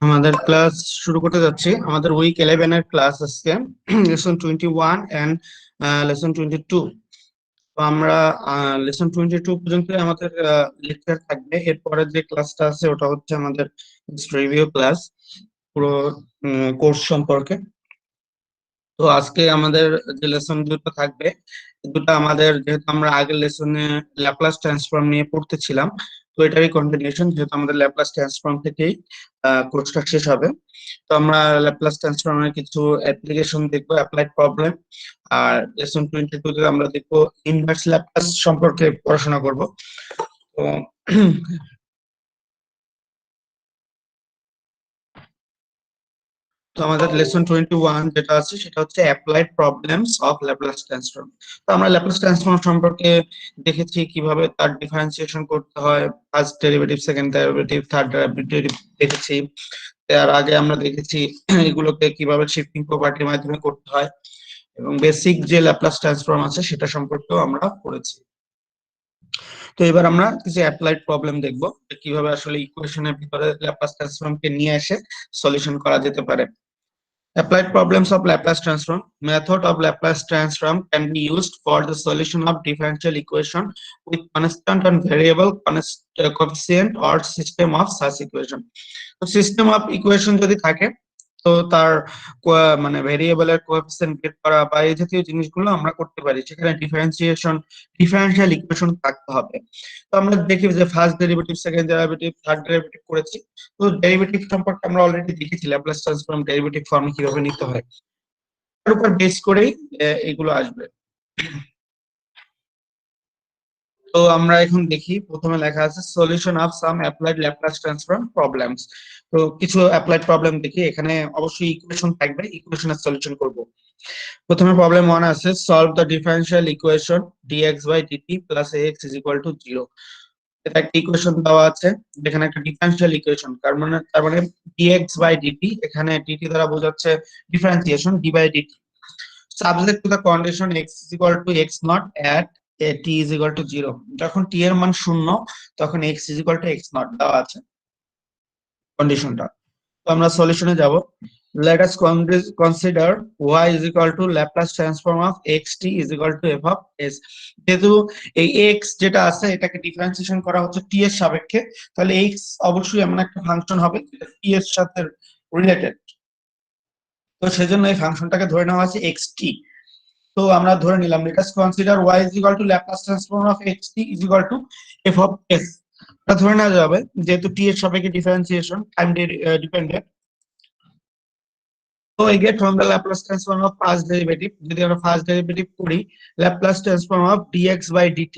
আমাদের ক্লাস শুরু করতে যাচ্ছি। আমাদের উইক 11 এর ক্লাস আজকে লেসন 21 এন্ড লেসন 22। তো আমরা লেসন 22 পর্যন্ত আমাদের লেকচার থাকবে। এরপরে যে ক্লাসটা আছে ওটা হচ্ছে আমাদের রিভিউ ক্লাস পুরো কোর্স সম্পর্কে। তো আজকে আমাদের যে লেসন দুটো থাকবে, দুটো আমাদের যেহেতু আমরা আগের লেসনে ল্যাপ্লাস ট্রান্সফর্ম নিয়ে পড়তেছিলাম, তো এটারই কন্টিনিউশন, যেহেতু আমাদের ল্যাপ্লাস ট্রান্সফর্ম থেকেই কোর্সটা শেষ হবে। তো আমরা ল্যাপ্লাস ট্রান্সফর্মের কিছু অ্যাপ্লিকেশন দেখবো, অ্যাপ্লাইড প্রবলেম। আর লেসন 22 তে আমরা দেখবো ইনভার্স ল্যাপ্লাস সম্পর্কে পড়াশোনা করব। তো তো আমাদের লেসন 21 যেটা আছে সেটা হচ্ছে applied problems of Laplace transform. তো আমরা ল্যাপ্লাস ট্রান্সফর্ম সম্পর্কে দেখেছি কিভাবে তার ডিফারেন্সিয়েশন করতে হয়, first derivative, second derivative, third derivative দেখেছি। তার আগে আমরা দেখেছি এগুলোকে কিভাবে শিফটিং প্রপার্টির মাধ্যমে করতে হয়, এবং বেসিক যে ল্যাপ্লাস ট্রান্সফর্ম আছে সেটা সম্পর্কেও আমরা পড়েছি। তো এবার আমরা কিছু অ্যাপ্লাইড প্রবলেম দেখবো, যে কিভাবে আসলে ইকুয়েশনের ভিতরে ল্যাপ্লাস ট্রান্সফর্মকে নিয়ে এসে সলিউশন করা যেতে পারে। Applied problems of Laplace transform. Method of Laplace transform can be used for the solution of differential equation with constant and variable coefficient or system of such equation. তো সিস্টেম অফ ইকুয়েশন যদি থাকে, তো তার মানে ভেরিয়েবলের coefficient বের করা বা এই জাতীয় জিনিসগুলো আমরা করতে পারি, সেখানে ডিফারেন্সিয়াল ইকুয়েশন থাকতে হবে। তো আমরা দেখি যে first derivative, second derivative, third derivative করেছি। তো ডেরিভেটিভ সম্পর্কে আমরা অলরেডি দেখেছি, ল্যাপ্লাস ট্রান্সফর্ম ডেরিভেটিভ ফর্মে কিভাবে নিতে হয়, তার উপর বেস করেই এগুলো আসবে। তো আমরা এখন দেখি, প্রথমে লেখা আছে solution of some applied Laplace transform problems. তো কিছু অ্যাপ্লাইড প্রবলেম দেখি, এখানে অবশ্যই ইকুয়েশন থাকবে, ইকুয়েশনের সলিউশন করব। প্রথমে প্রবলেম 1 আছে, solve the differential equation dx by dt plus x is equal to 0। এটা একটা ইকুয়েশন দেওয়া আছে, যেখানে একটা ডিফারেনশিয়াল ইকুয়েশন, তার মানে ডিএক্স বাই ডিটি, এখানে ডিটি দ্বারা বোঝাচ্ছে differentiation, d by dt, subject to the condition x is equal to x naught at t is equal to 0। যখন টি এর মান 0 তখন x is equal to x naught দেওয়া আছে কন্ডিশনটা। তো আমরা সলিউশনে যাব। Let us consider y is equal to Laplace transform of xt is equal to f of s. যেহেতু এই x যেটা আছে এটাকে ডিফারেন্সিয়েশন করা হচ্ছে t এর সাপেক্ষে, তাহলে x অবশ্যই এমন একটা ফাংশন হবে যেটা t এর সাথে রিলেটেড। তো সেজন্য এই ফাংশনটাকে ধরে নেওয়া আছে xt। তো আমরা ধরে নিলাম, let us consider y is equal to Laplace transform of xt is equal to f of s। এটা ধরে নেওয়া যাবে যেহেতু t এর সাপেক্ষে differentiation time dependent. So I get from the Laplace transform of first derivative, যদি আমরা first derivative করি, Laplace transform of dx by dt,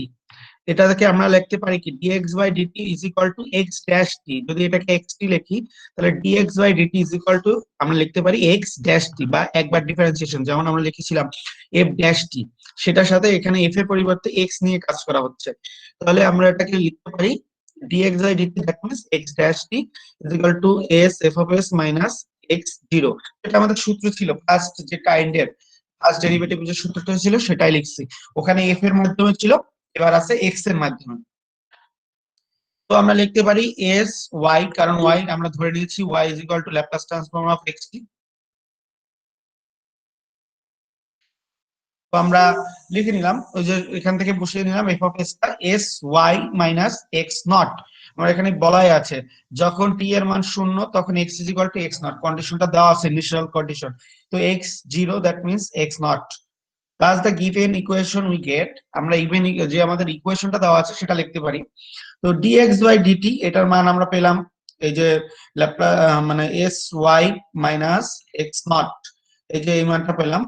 এটা থেকে আমরা লিখতে পারি কি dx by dt is equal to x dash t। যদি এটাকে xt লিখি, তাহলে dx by dt is equal to আমরা লিখতে পারি x dash t, বা একবার ডিফারেন্সিয়েশন যেমন আমরা লিখেছিলাম f dash t, সেটার সাথে এখানে f এর পরিবর্তে x নিয়ে কাজ করা হচ্ছে। তাহলে আমরা এটাকে লিখতে পারি dx by dt that means x dash t is equal to s f of s minus x 0। এটা আমাদের সূত্র ছিল ফার্স্ট যে কাইন্ডের, ফার্স্ট ডেরিভেটিভ যে সূত্রটা ছিল সেটাই লিখছি, ওখানে f এর মাধ্যমে ছিল, এবার আছে এক্স এর মাধ্যমে। তো আমরা লিখতে পারি এস ওয়াই, কারণ ওয়াই আমরা ধরে নিয়েছি Y is equal to Laplace transform of x T. তো আমরা লিখে নিলাম, ওই যে এখান থেকে বসিয়ে নিলাম এফ অফ এস টা s Y minus x naught. আমার এখানে বলাই আছে যখন টি এর মান 0 তখন x is equal to x not, কন্ডিশনটা দেওয়া আছে ইনিশিয়াল কন্ডিশন। তো x 0 that means x not plus the given equation we get. আমরা ইভেন যে আমাদের ইকুয়েশনটা দেওয়া আছে সেটা লিখতে পারি। তো dx বাই dt এটার মান আমরা পেলাম এই যে মানে s Y minus x naught, এই যে এই মানটা পেলাম,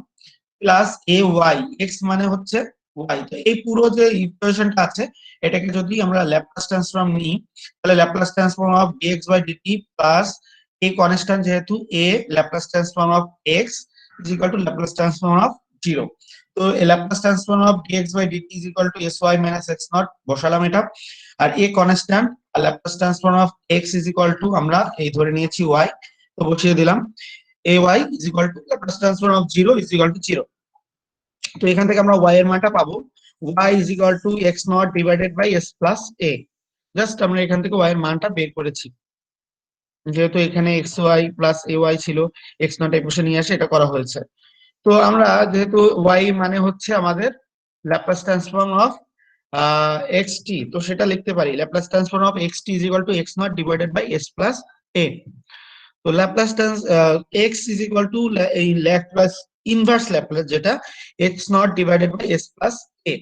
প্লাস এ ওয়াই, এক্স মানে হচ্ছে ওয়াই। তো এই পুরো যে ইকুয়েশনটা আছে এটাকে যদি আমরা ল্যাপ্লাস ট্রান্সফর্ম নিই, তাহলে Laplace transform of dx by dt plus A constant যেহেতু A, Laplace transform of X is equal to Laplace transform of 0। তো Laplace transform of dx by dt is equal to sy minus x naught বসালাম এটা, আর A constant, আর Laplace transform of x is equal to আমরা এই ধরে নিয়েছি y, তো বসিয়ে দিলাম ay is equal to Laplace transform of 0 is equal to 0। তো এখান থেকে আমরা y এর মানটা পাবো y is equal to x naught divided by s plus a। Just আমরা এখান থেকে y এর মানটা বের করেছি। যেহেতু এখানে x Y plus A Y ছিল, এক্স নট এই পাশে নিয়ে আসে এটা করা হয়েছে। তো আমরা যেহেতু ওয়াই মানে হচ্ছে আমাদের Laplace transform of x T, তো সেটা লিখতে পারি Laplace transform of x T is equal to x naught divided by S plus A. তো Laplace trans X is equal to এই ল্যাপ্লাস ইনভার্স ল্যাপ্লাস যেটা X naught divided by S plus A.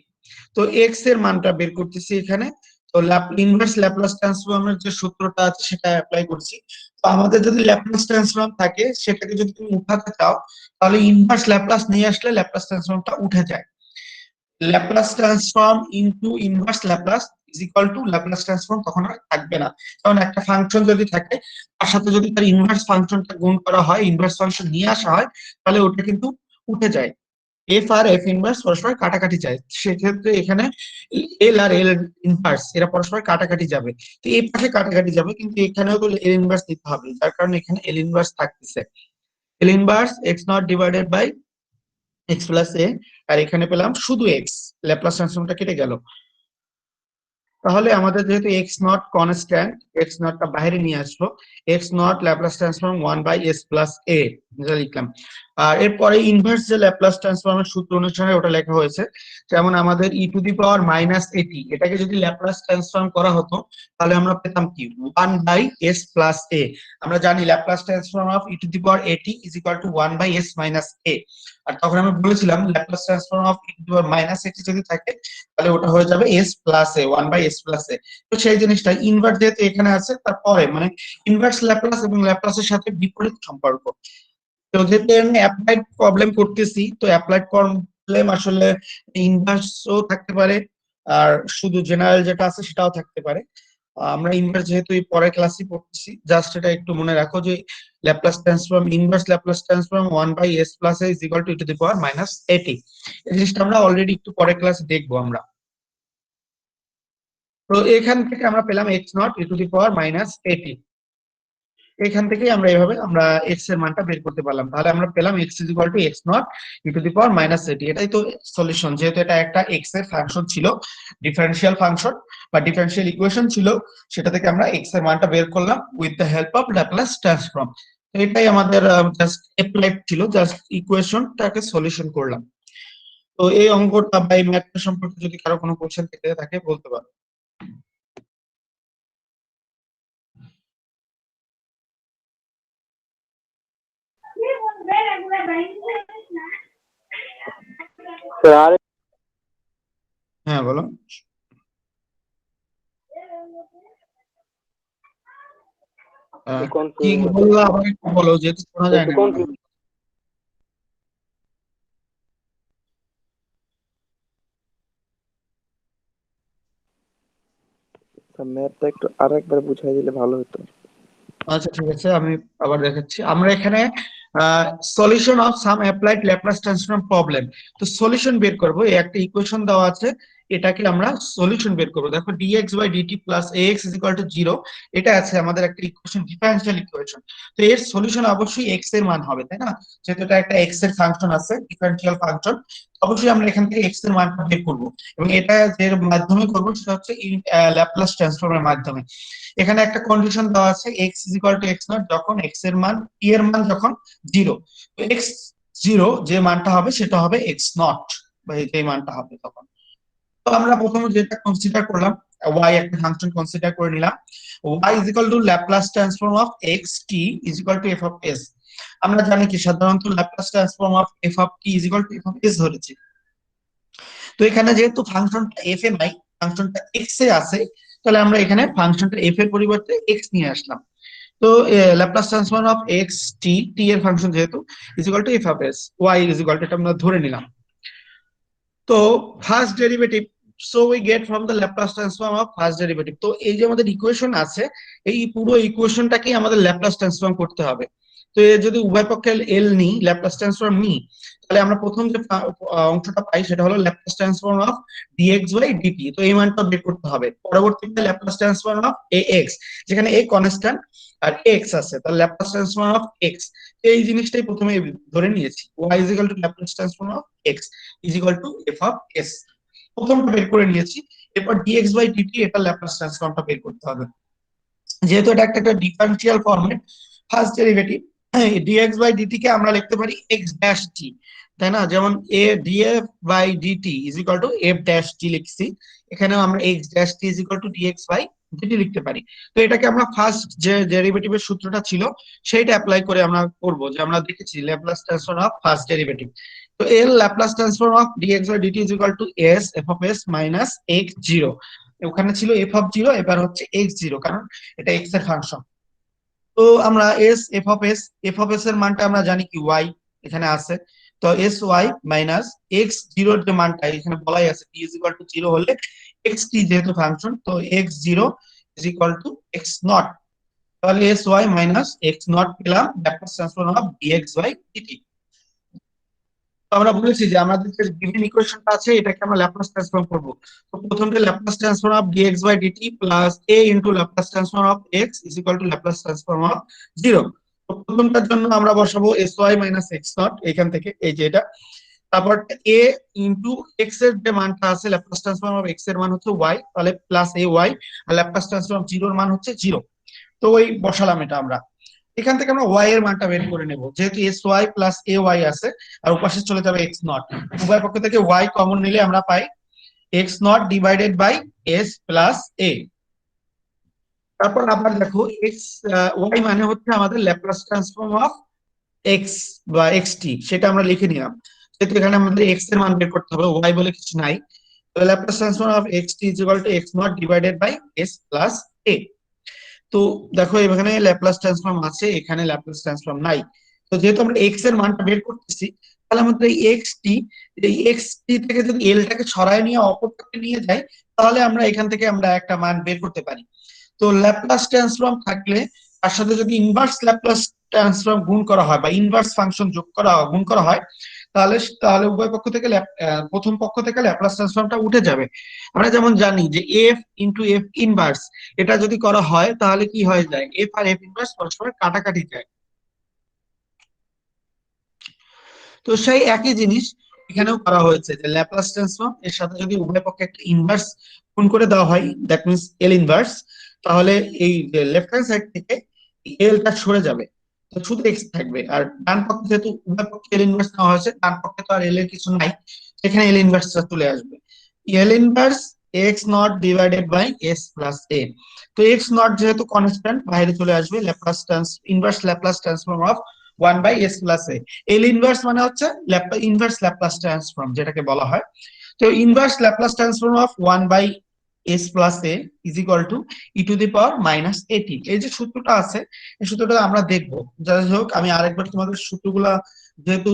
তো X এর মানটা বের করতেছি এখানে। তো ইনভার্স ল্যাপ্লাস ট্রান্সফর্মের যে সূত্রটা আছে সেটা অ্যাপ্লাই করছি। তো আমাদের যদি ল্যাপ্লাস ট্রান্সফর্ম থাকে সেটাকে যদি তুমি উঠাতে চাও তাহলে ইনভার্স ল্যাপ্লাস নিয়ে আসলে ল্যাপ্লাস ট্রান্সফর্মটা উঠে যায়। Laplace transform into inverse Laplace is equal to Laplace transform তখন আর থাকবে না। কারণ একটা ফাংশন যদি থাকে তার সাথে যদি তার ইনভার্স ফাংশনটা গুণ করা হয়, ইনভার্স ফাংশন নিয়ে আসা হয়, তাহলে ওটা কিন্তু উঠে যায়। এফ আর এফ ইনভার্স পরস্পর কাটাকাটি যায়, সেক্ষেত্রে এখানে এল আর এল ইনভার্স এরা পরস্পর কাটাকাটি যাবে। তো এই পাশে কাটাকাটি যাবে, কিন্তু এখানেও তো এল ইনভার্স দিতে হবে, যার কারণে এখানে এল ইনভার্স থাকতেছে। L inverse X naught divided by X plus A, আর এখানে পেলাম শুধু এক্স, ল্যাপ্লাস ট্রান্সফর্মটা কেটে গেল। তাহলে আমাদের যেহেতু এক্স নট কনস্ট্যান্ট, এক্স নটটা বাইরে নিয়ে আসলো, X naught Laplace transform 1/s plus A যেটা লিখলাম। আর এরপরে ইনভার্স যে ল্যাপ্লাস ট্রান্সফর্মের সূত্র অনুসারে ওটা লেখা হয়েছে, যেমন আমাদের ই টু দি পাওয়ার মাইনাস এটি, এটাকে যদি ল্যাপ্লাস ট্রান্সফর্ম করা হতো তাহলে আমরা পেতাম কি 1/s প্লাস এ। আমরা জানি Laplace transform of E to the power AT is equal to 1/s minus A. আর তখন আমরা বলেছিলাম Laplace transform of E to the power minus AT যদি থাকে তাহলে ওটা হয়ে যাবে S plus A, 1/s plus A. তো সেই জিনিসটা ইনভার্স যেহেতু এখানে আছে তারপরে মানে ইনভার্স ল্যাপ্লাস এবং ল্যাপ্লাসের সাথে বিপরীত সম্পর্ক। তো যেহেতু আমি অ্যাপ্লাইড প্রবলেম করতেছি, তো অ্যাপ্লাইড প্রবলেম আসলে ইনভার্সও থাকতে পারে আর শুধু জেনারেল যেটা আছে সেটাও থাকতে পারে। আমরা ইনভার্স যেহেতু এই পরের ক্লাসে পড়তেছি, জাস্ট এটা একটু মনে রাখো যে Laplace transform inverse Laplace transform 1/s plus a is equal to E to the power minus 80। এই জিনিসটা আমরা অলরেডি একটু পরের ক্লাসে দেখবো আমরা। তো এখান থেকে আমরা পেলাম x not e to the power minus 80। এখান থেকে আমরা এইভাবে আমরা এক্স এর মানটা বের করতে পারলাম। তাহলে আমরা পেলাম x is equal to x not e to the power minus 80। এটাই তো সলিউশন, যেহেতু এটা একটা এক্স এর ফাংশন ছিল, ডিফারেন্সিয়াল ফাংশন বা ডিফারেন্সিয়াল ইকুয়েশন ছিল, সেটা থেকে আমরা এক্স এর মানটা বের করলাম with the help of Laplace transform. তো এটাই আমাদের জাস্ট অ্যাপ্লাইড ছিল, জাস্ট ইকুয়েশনটাকে সলিউশন করলাম। তো এই অঙ্কটা বা এই ম্যাথটা সম্পর্কে যদি কারো কোনো কোশ্চেন থেকে থাকে বলতে পারো। স্যার হ্যাঁ বলো। কি বললো আবার একটু বলো, যেহেতু শোনা যায় না মনে হয়। ম্যাথটা একটু আরেকবার বুঝাই দিলে ভালো হতো। আচ্ছা ঠিক আছে, আমি আবার দেখাচ্ছি। আমরা এখানে solution of some applied Laplace transform problem, তো সলিউশন বের করব। এই একটা ইকুয়েশন দেওয়া আছে, এটাকে আমরা সলিউশন বের করব। দেখো dx by dt plus ax is equal to 0, এটা আছে আমাদের একটা ইকুয়েশন, ডিফারেনশিয়াল ইকুয়েশন। তো এর সলিউশন অবশ্যই x এর মান হবে, তাই না? যেহেতু এটা একটা x এর ফাংশন আছে, ডিফারেনশিয়াল ফাংশন, অবশ্যই আমরা এখান থেকে x এর মানটা বের করব। এবং এটা যে মাধ্যমে করব সেটা হচ্ছে ল্যাপ্লাস ট্রান্সফর্মের মাধ্যমে। এখানে একটা কন্ডিশন দেওয়া আছে x is equal to x not, যখন x এর মান p এর মান যখন 0। তো x 0 যে মানটা হবে সেটা হবে x নট, বা এই মানটা হবে তখন। তো আমরা প্রথমে যেটা কনসিডার করলাম, y একটা ফাংশন কনসিডার করে নিলাম। y is equal to Laplace transform of x t is equal to f of s। আমরা জানি কি সাধারণত Laplace transform of f of t is equal to f of s ধরেছি। তো এখানে যেহেতু ফাংশনটা f এ নাই, ফাংশনটা x এ আছে, তাহলে আমরা এখানে ফাংশনটা f এর পরিবর্তে x নিয়ে আসলাম। তো Laplace transform of x t, t এর ফাংশন যেহেতু, is equal to f of s, y is equal to, এটা আমরা ধরে নিলাম। তো first derivative, so we get from the Laplace transform of first derivative. তো এই যে আমাদের ইকুয়েশন আছে, এই পুরো ইকুয়েশনটাকেই আমাদের ল্যাপ্লাস ট্রান্সফর্ম করতে হবে। তো এর যদি উভয় পক্ষে এল নিই, ল্যাপ্লাস ট্রান্সফর্ম নিই, তাহলে আমরা প্রথম যে অংশটা পাই সেটা হলো Laplace transform of dx by dt। তো এই মানটা বের করতে হবে। পরবর্তীতে ল্যাপ্লাস ট্রান্সফর্ম অফ ax, যেখানে a কনস্ট্যান্ট আর x আছে, তাহলে ল্যাপ্লাস ট্রান্সফর্ম অফ x, এই জিনিসটাই প্রথমে ধরে নিয়েছি। y is equal to Laplace transform of x is equal to f of s, প্রথমটা বের করে নিয়েছি। এরপর dx বাই dt, এটা ল্যাপ্লাস ট্রান্সফর্মটা বের করতে হবে। যেহেতু এটা একটা differential format, first derivative DX by DT কে আমরা লিখতে পারি এক্স ড্যাশ টি, তাই না? যেমন এ DF by DT is equal to F dash T লিখছি, এখানেও আমরা X dash T is equal two dx by DT লিখতে পারি। তো এটাকে আমরা ফার্স্ট যে ডেরিভেটিভের সূত্রটা ছিল সেইটা অ্যাপ্লাই করে আমরা করব, যে আমরা দেখেছি Laplace transform of first derivative. তো এর Laplace transform of dx by DT is equal to s f of s minus x zero, ওখানে ছিল এফ অফ জিরো, এবার হচ্ছে এক্স জিরো, কারণ এটা এক্স এর ফাংশন। তো আমরা এফ অফ এস এর মানটা আমরা জানি কি ওয়াই, এখানে আছে। তো এস ওয়াই মাইনাস এক্স জিরোর যে মানটা এখানে বলাই আছে T is equal to zero হলে এক্স টি যেহেতু ফাংশন, তো X zero is equal to x naught, তাহলে S Y minus x naught পেলাম Laplace transform of dx by DT. তো আমরা বলেছি যে আমাদের যে গিভেন ইকুয়েশনটা আছে এটাকে আমরা ল্যাপ্লাস ট্রান্সফর্ম করব। তো প্রথমটা Laplace transform of dx by dt plus a into Laplace transform of x is equal to Laplace transform of 0। তো প্রথমটার জন্য আমরা বসাবো sy মাইনাস x নট এখান থেকে, এই যে এটা। তারপর a ইনটু x এর যে মানটা আছে ল্যাপ্লাস ট্রান্সফর্ম অফ x এর মান হচ্ছে y, তাহলে প্লাস ay, আর ল্যাপ্লাস ট্রান্সফর্ম অফ 0 এর মান হচ্ছে 0। তো ওই বসালাম এটা আমরা। এখান থেকে আমরা y এর মানটা বের করে নেব, যেহেতু sy প্লাস ay আছে আর উপাশে চলে যাবে x নট, উভয় পক্ষ থেকে y কমন নিলে আমরা পাই x naught divided by s plus a। তারপর আবার দেখো x y মানে হচ্ছে আমাদের ল্যাপ্লাস ট্রান্সফর্ম অফ x বা xt, সেটা আমরা লিখে নিলাম, যেহেতু এখানে আমাদের x এর মান বের করতে হবে, y বলে কিছু নাই। তো Laplace transform of xt is equal to x naught divided by s plus a। তো দেখো এখানে ল্যাপ্লাস ট্রান্সফর্ম আছে, এখানে ল্যাপ্লাস ট্রান্সফর্ম নাই। তো যেহেতু আমরা এক্স এর মানটা বের করতেছি, তাহলে আমাদের এই এক্স টি থেকে যদি এল টাকে সরায় নিয়ে অপরটাকে নিয়ে যাই, তাহলে আমরা এখান থেকে আমরা একটা মান বের করতে পারি। তো ল্যাপ্লাস ট্রান্সফর্ম থাকলে তার সাথে যদি ইনভার্স ল্যাপ্লাস ট্রান্সফর্ম গুণ করা হয় বা ইনভার্স ফাংশন যোগ করা গুণ করা হয়, তাহলে তাহলে উভয় পক্ষ থেকে প্রথম পক্ষ থেকে ল্যাপ্লাস ট্রান্সফর্মটা উঠে যাবে। আমরা যেমন জানি যে এফ ইনটু এফ ইনভার্স, এটা যদি করা হয় তাহলে কি হয়ে যায়, এফ আর এফ ইনভার্স পরস্পর কাটাকাটি যায়। তো সেই একই জিনিস এখানেও করা হয়েছে, যে ল্যাপ্লাস ট্রান্সফর্ম এর সাথে যদি উভয় পক্ষে একটা ইনভার্স গুণ করে দেওয়া হয়, দ্যাট মিন্স এল ইনভার্স, তাহলে এই লেফট হ্যান্ড সাইড থেকে এলটা সরে যাবে, তো শুধু এক্স থাকবে। আর ডান পক্ষে যেহেতু উভয় পক্ষে এল ইনভার্স নেওয়া হয়েছে, ডান পক্ষে তো আর এল এর কিছু নাই, সেখানে এল ইনভার্সটা চলে আসবে, L inverse X naught divided by S plus A. তো এক্স নট যেহেতু কনস্ট্যান্ট বাইরে চলে আসবে, inverse Laplace transform of 1 by S plus A. L inverse মানে হচ্ছে ইনভার্স ল্যাপ্লাস ট্রান্সফর্ম যেটাকে বলা হয়। তো inverse Laplace transform of 1 by S plus A is equal to E to the power minus AT. এই যে সূত্রটা আছে এই সূত্রটা আমরা দেখবো, যাই হোক আমি আরেকবার তোমাদের সূত্রগুলা যেহেতু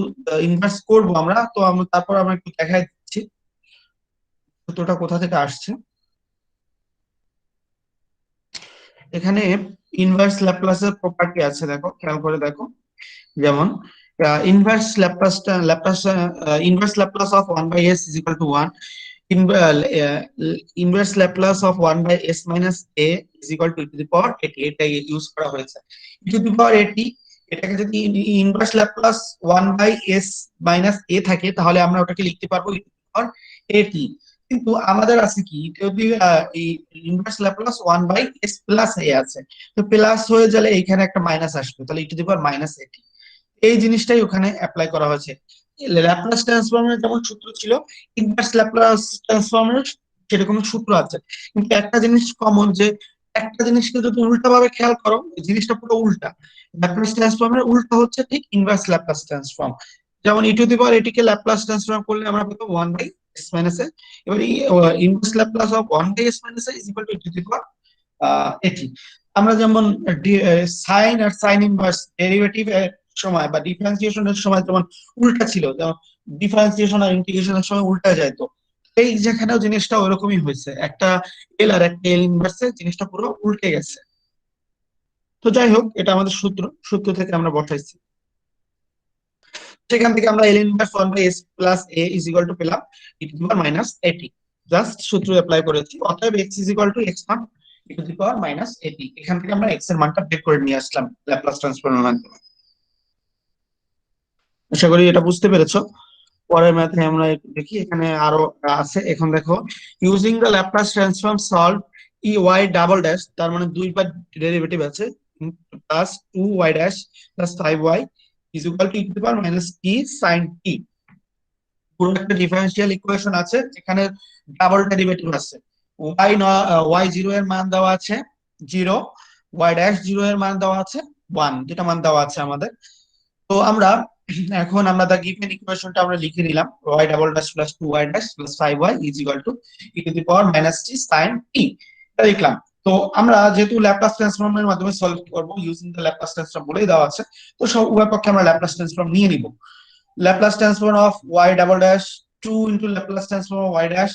ইনভার্স করবো আমরা, তো তারপর আমরা একটু দেখাই দিচ্ছি সূত্রটা কোথা থেকে আসছে। এখানে ইনভার্স ল্যাপ্লাসের প্রপার্টি আছে, দেখো খেয়াল করে দেখো। যেমন inverse Laplace Laplace inverse Laplace of 1 by s is equal to 1, inverse Laplace of 1 by s minus a is equal to E to the power AT, এটা ইউজ করা হয়েছে। ই টু দি পাওয়ার এটি, এটাকে যদি inverse Laplace 1 by s minus a থাকে তাহলে আমরা ওটাকে লিখতে পারবো ই টু দি পাওয়ার এটি। কিন্তু আমাদের আছে কি, যদি এই inverse Laplace 1 by s plus a আছে, তো প্লাস হয়ে গেলে এখানে একটা মাইনাস আসবে, তাহলে ই to the power minus AT. এই জিনিসটাই ওখানে অ্যাপ্লাই করা হয়েছে। ল্যাপ্লাস ট্রান্সফর্মের যেমন সূত্র ছিল, ইনভার্স ল্যাপ্লাস ট্রান্সফর্মের সেরকম সূত্র আছে, কিন্তু একটা জিনিস কমন, যে একটা জিনিসকে যদি উল্টা ভাবে খেয়াল করো জিনিসটা পুরো উল্টা। ল্যাপ্লাস ট্রান্সফর্মের উল্টা হচ্ছে ঠিক ইনভার্স ল্যাপ্লাস ট্রান্সফর্ম। যেমন ই টু দি পাওয়ার এটিকে ল্যাপ্লাস ট্রান্সফর্ম করলে আমরা পেতাম 1 বাই s মাইনাস এ। এবার এই inverse Laplace of 1 by s minus A is equal to E to the power AT. আমরা যেমন সাইন আর সাইন ইনভার্স ডেরিভেটিভ এর সময় বা ডিফারেন্সিয়েশনের সময় যেমন উল্টা ছিল, যেমন ডিফারেন্সিয়েশন আর ইন্টিগ্রেশনের সময় উল্টা যায়, তো এই যেখানেও জিনিসটা ওইরকমই হয়েছে, একটা এল আর একটা এল ইনভার্সে জিনিসটা পুরো উল্টে গেছে। তো যাই হোক এটা আমাদের সূত্র থেকে আমরা বসাইছি, সেখান থেকে আমরা L inverse 1 by s plus a is equal to পেলাম e to the power minus at, just সূত্র অ্যাপ্লাই করেছি। অতএব x is equal to x naught e to the power minus at, এখান থেকে আমরা x এর মানটা বের করে নিয়ে আসলাম ল্যাপ্লাস ট্রান্সফর্মের মাধ্যমে। আশা করি এটা বুঝতে পেরেছো। পরের ম্যাথে আমরা একটু দেখি, এখানে আরো আছে। এখন দেখো, using the Laplace transform solve e y double dash, তার মানে দুইবার ডেরিভেটিভ আছে, plus 2y dash plus 5y is equal to E to the power minus t sine t. পুরো একটা ডিফারেন্সিয়াল ইকুয়েশন আছে যেখানে ডাবল ডেরিভেটিভ আছে। ওয়াই জিরো এর মান দেওয়া আছে 0, ওয়াই ড্যাশ জিরো এর মান দেওয়া আছে 1, দুটা মান দেওয়া আছে আমাদের। তো আমরা এখন আমরা দা গিভেন ইকুয়েশনটা আমরা লিখে নিলাম, y double dash plus 2y dash plus 5y is equal to E to the power minus t sine t, এটা লিখলাম। তো আমরা যেহেতু ল্যাপ্লাস ট্রান্সফর্মের মাধ্যমে সলভ করব, ইউজিং দ্য ল্যাপ্লাস ট্রান্সফর্ম বলেই দেওয়া আছে, তো সব উভয় পক্ষে আমরা ল্যাপ্লাস ট্রান্সফর্ম নিয়ে নিব। Laplace transform of y double dash 2 into Laplace transform of y dash